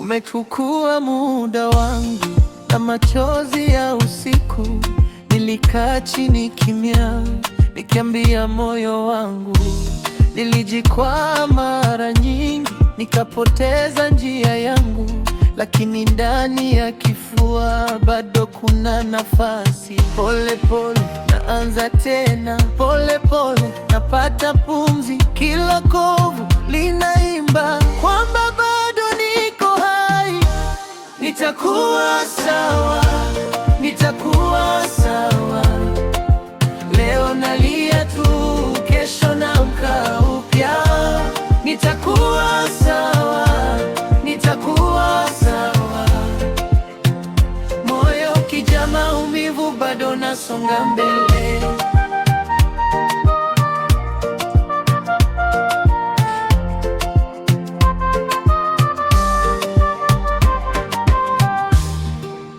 Umechukua muda wangu na machozi ya usiku. Nilikaa chini kimya, nikiambia moyo wangu. Nilijikwaa mara nyingi, nikapoteza njia yangu, lakini ndani ya kifua bado kuna nafasi. Pole pole naanza tena, pole pole napata pumzi. Kila kovu linaimba kwamba bado niko hai. Nitakuwa sawa, nitakuwa sawa. Leo nalia tu, kesho naamka upya. Nitakuwa sawa, nitakuwa sawa. Moyo ukijaa maumivu, bado nasonga mbele.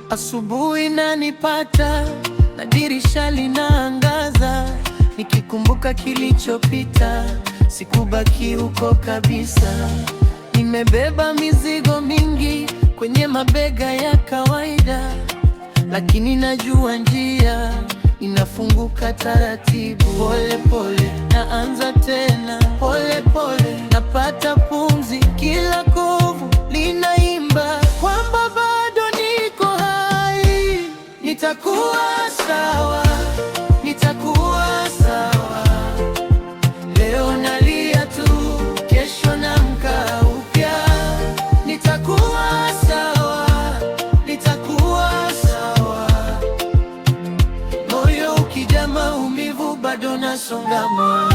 Asubuhi nanipata na dirisha linaangaza, nikikumbuka kilichopita, sikubaki huko kabisa. Nimebeba mizigo mingi kwenye mabega ya kawaida, lakini najua njia inafunguka taratibu. Pole pole naanza tena, pole pole napata pumzi. Kila kovu linaimba kwamba bado niko hai. Nitakuwa sawa, nitakuwa sawa. Leo nalia tu, kesho naamka upya. Nitakuwa sawa, nitakuwa sawa. Moyo ukijaa maumivu, bado nasonga mbele.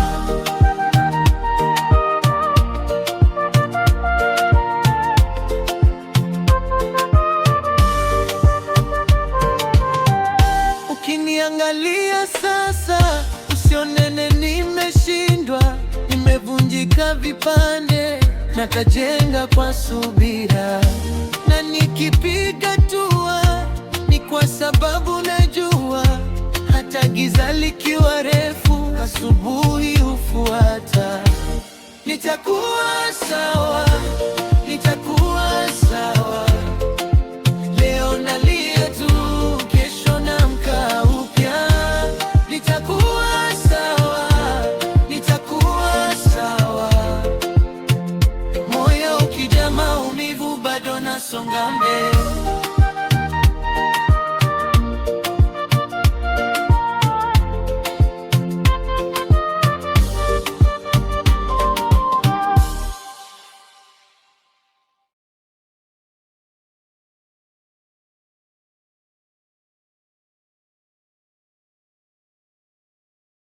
Ukiniangalia sasa, usionene nimeshindwa. Nimevunjika vipande, natajenga kwa subira. Na nikipiga hatua, ni kwa sababu najua hata giza likiwa refu, asubuhi hufuata. Nitakuwa sawa, nitakuwa sawa. Leo nalia tu, kesho naamka upya. Nitakuwa sawa, nitakuwa sawa. Moyo ukijaa maumivu, bado nasonga mbele.